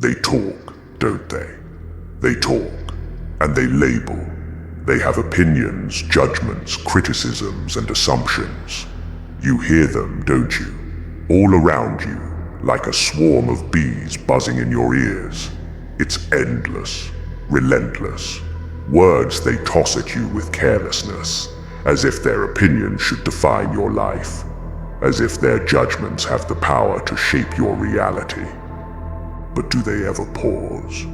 They talk, don't they? They talk, and they label. They have opinions, judgments, criticisms, and assumptions. You hear them, don't you? All around you, like a swarm of bees buzzing in your ears. It's endless, relentless. Words they toss at you with carelessness, as if their opinions should define your life, as if their judgments have the power to shape your reality. But do they ever pause?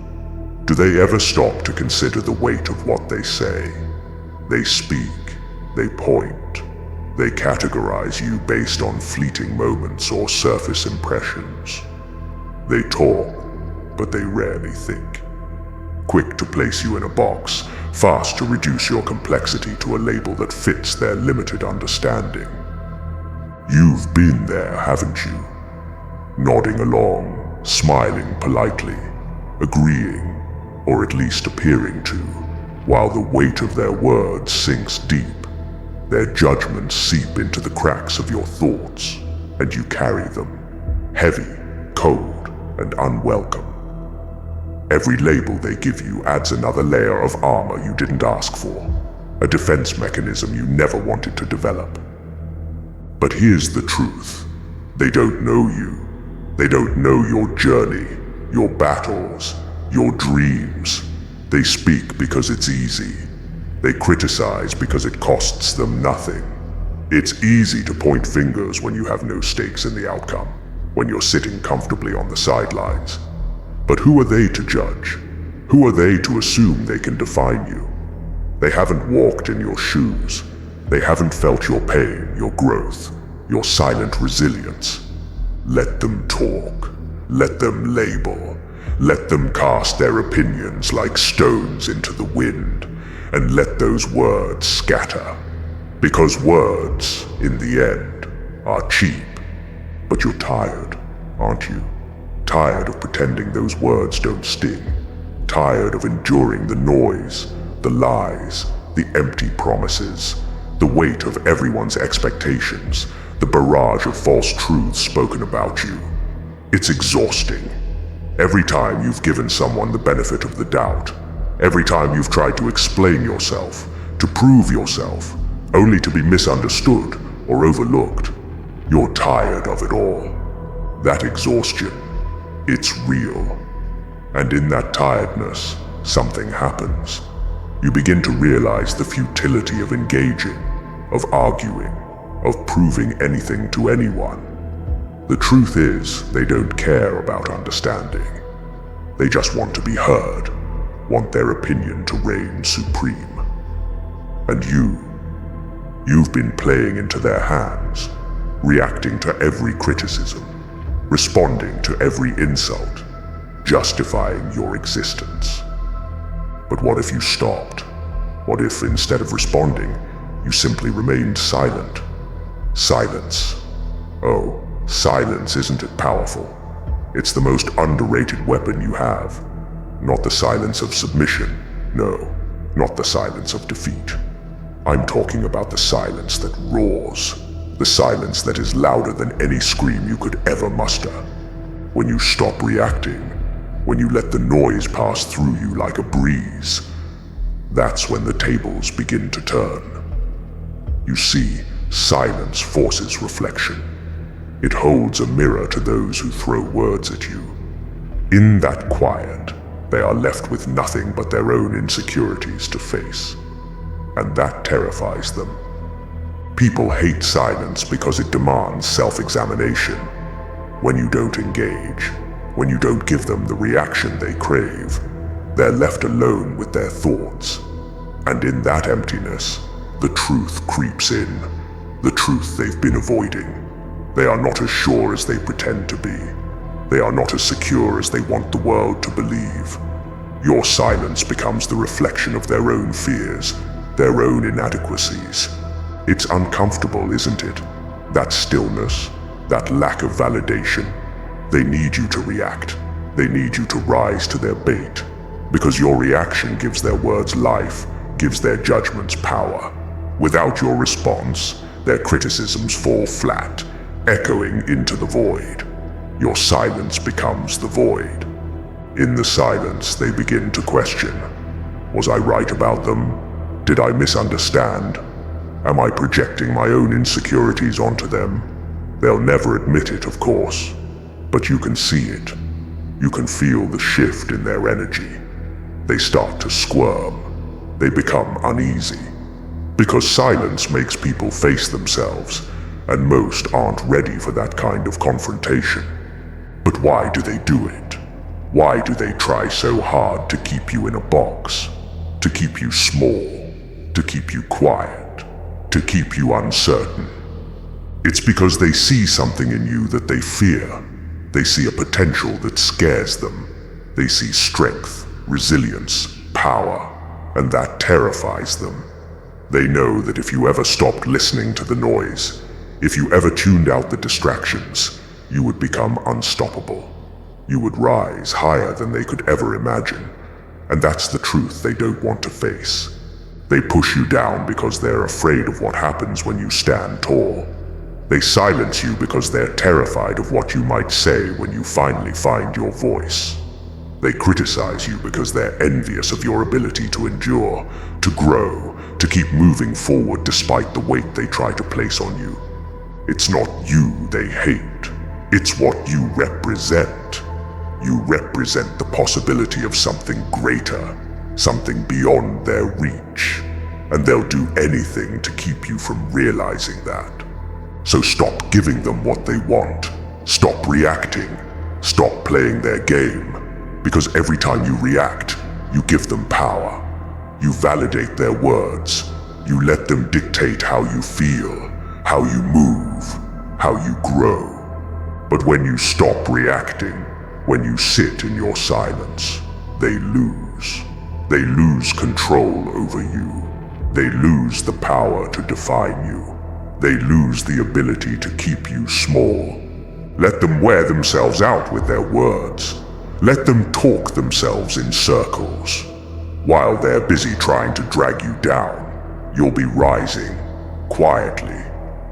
Do they ever stop to consider the weight of what they say? They speak, they point, they categorize you based on fleeting moments or surface impressions. They talk, but they rarely think. Quick to place you in a box, fast to reduce your complexity to a label that fits their limited understanding. You've been there, haven't you? Nodding along, smiling politely, agreeing, or at least appearing to, while the weight of their words sinks deep. Their judgments seep into the cracks of your thoughts, and you carry them, heavy, cold, and unwelcome. Every label they give you adds another layer of armor you didn't ask for, a defense mechanism you never wanted to develop. But here's the truth. They don't know you. They don't know your journey, your battles, your dreams. They speak because it's easy. They criticize because it costs them nothing. It's easy to point fingers when you have no stakes in the outcome, when you're sitting comfortably on the sidelines. But who are they to judge? Who are they to assume they can define you? They haven't walked in your shoes. They haven't felt your pain, your growth, your silent resilience. Let them talk. Let them label. Let them cast their opinions like stones into the wind, and let those words scatter. Because words, in the end, are cheap. But you're tired, aren't you? Tired of pretending those words don't sting. Tired of enduring the noise, the lies, the empty promises, the weight of everyone's expectations, the barrage of false truths spoken about you. It's exhausting. Every time you've given someone the benefit of the doubt, every time you've tried to explain yourself, to prove yourself, only to be misunderstood or overlooked, you're tired of it all. That exhaustion, it's real. And in that tiredness, something happens. You begin to realize the futility of engaging, of arguing, of proving anything to anyone. The truth is, they don't care about understanding. They just want to be heard, want their opinion to reign supreme. And you've been playing into their hands, reacting to every criticism, responding to every insult, justifying your existence. But what if you stopped? What if, instead of responding, you simply remained silent? Silence. Oh, silence, isn't it powerful? It's the most underrated weapon you have. Not the silence of submission. No, not the silence of defeat. I'm talking about the silence that roars. The silence that is louder than any scream you could ever muster. When you stop reacting, when you let the noise pass through you like a breeze, that's when the tables begin to turn. You see, silence forces reflection. It holds a mirror to those who throw words at you. In that quiet, they are left with nothing but their own insecurities to face. And that terrifies them. People hate silence because it demands self-examination. When you don't engage, when you don't give them the reaction they crave, they're left alone with their thoughts. And in that emptiness, the truth creeps in, the truth they've been avoiding. They are not as sure as they pretend to be. They are not as secure as they want the world to believe. Your silence becomes the reflection of their own fears, their own inadequacies. It's uncomfortable, isn't it? That stillness, that lack of validation. They need you to react. They need you to rise to their bait. Because your reaction gives their words life, gives their judgments power. Without your response, their criticisms fall flat, echoing into the void. Your silence becomes the void. In the silence, they begin to question. Was I right about them? Did I misunderstand? Am I projecting my own insecurities onto them? They'll never admit it, of course, but you can see it. You can feel the shift in their energy. They start to squirm. They become uneasy. Because silence makes people face themselves, and most aren't ready for that kind of confrontation. But why do they do it? Why do they try so hard to keep you in a box? To keep you small? To keep you quiet? To keep you uncertain? It's because they see something in you that they fear. They see a potential that scares them. They see strength, resilience, power, and that terrifies them. They know that if you ever stopped listening to the noise, if you ever tuned out the distractions, you would become unstoppable. You would rise higher than they could ever imagine. And that's the truth they don't want to face. They push you down because they're afraid of what happens when you stand tall. They silence you because they're terrified of what you might say when you finally find your voice. They criticize you because they're envious of your ability to endure, to grow, to keep moving forward despite the weight they try to place on you. It's not you they hate. It's what you represent. You represent the possibility of something greater, something beyond their reach, and they'll do anything to keep you from realizing that. So stop giving them what they want. Stop reacting. Stop playing their game, because every time you react, you give them power. You validate their words. You let them dictate how you feel, how you move, how you grow. But when you stop reacting, when you sit in your silence, they lose. They lose control over you. They lose the power to define you. They lose the ability to keep you small. Let them wear themselves out with their words. Let them talk themselves in circles. While they're busy trying to drag you down, you'll be rising, quietly,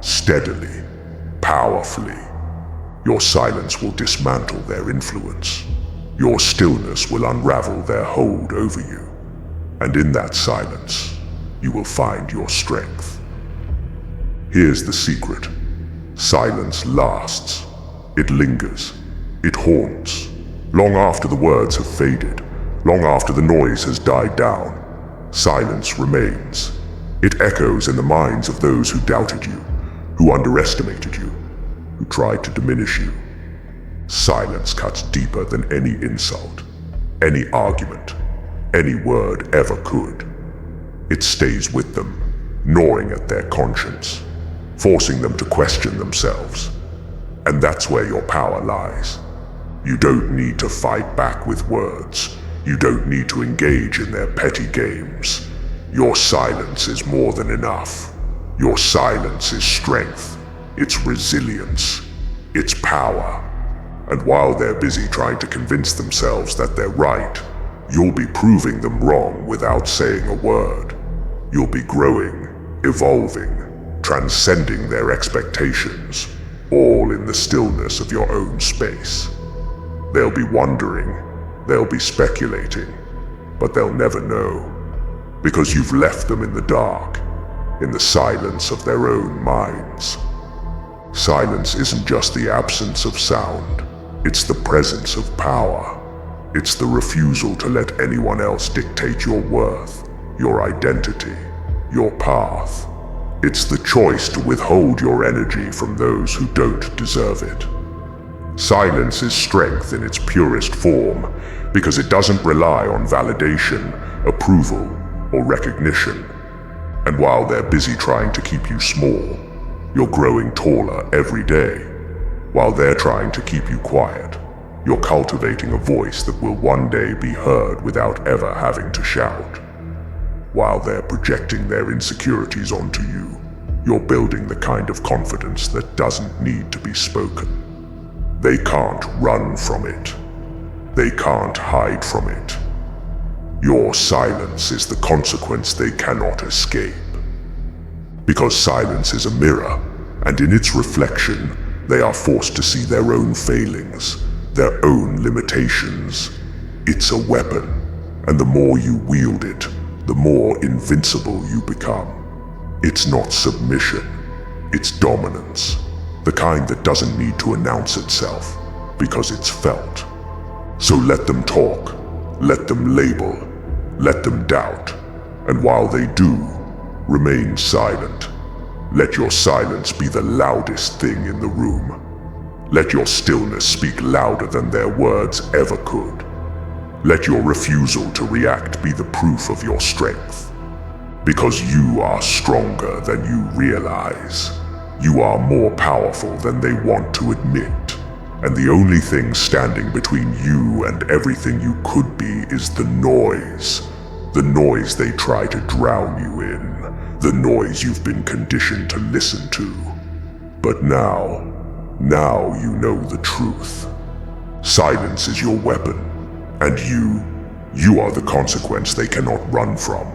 steadily, powerfully. Your silence will dismantle their influence. Your stillness will unravel their hold over you. And in that silence, you will find your strength. Here's the secret. Silence lasts. It lingers. It haunts. Long after the words have faded, long after the noise has died down, silence remains. It echoes in the minds of those who doubted you, who underestimated you, who tried to diminish you. Silence cuts deeper than any insult, any argument, any word ever could. It stays with them, gnawing at their conscience, forcing them to question themselves. And that's where your power lies. You don't need to fight back with words. You don't need to engage in their petty games. Your silence is more than enough. Your silence is strength. It's resilience. It's power. And while they're busy trying to convince themselves that they're right, you'll be proving them wrong without saying a word. You'll be growing, evolving, transcending their expectations, all in the stillness of your own space. They'll be wondering, they'll be speculating, but they'll never know, because you've left them in the dark, in the silence of their own minds. Silence isn't just the absence of sound, it's the presence of power. It's the refusal to let anyone else dictate your worth, your identity, your path. It's the choice to withhold your energy from those who don't deserve it. Silence is strength in its purest form because it doesn't rely on validation, approval, or recognition. And while they're busy trying to keep you small, you're growing taller every day. While they're trying to keep you quiet, you're cultivating a voice that will one day be heard without ever having to shout. While they're projecting their insecurities onto you, you're building the kind of confidence that doesn't need to be spoken. They can't run from it. They can't hide from it. Your silence is the consequence they cannot escape. Because silence is a mirror, and in its reflection, they are forced to see their own failings, their own limitations. It's a weapon, and the more you wield it, the more invincible you become. It's not submission, it's dominance, the kind that doesn't need to announce itself, because it's felt. So let them talk, let them label, let them doubt, and while they do, remain silent. Let your silence be the loudest thing in the room. Let your stillness speak louder than their words ever could. Let your refusal to react be the proof of your strength. Because you are stronger than you realize. You are more powerful than they want to admit. And the only thing standing between you and everything you could be is the noise. The noise they try to drown you in. The noise you've been conditioned to listen to. But now you know the truth. Silence is your weapon. And you are the consequence they cannot run from.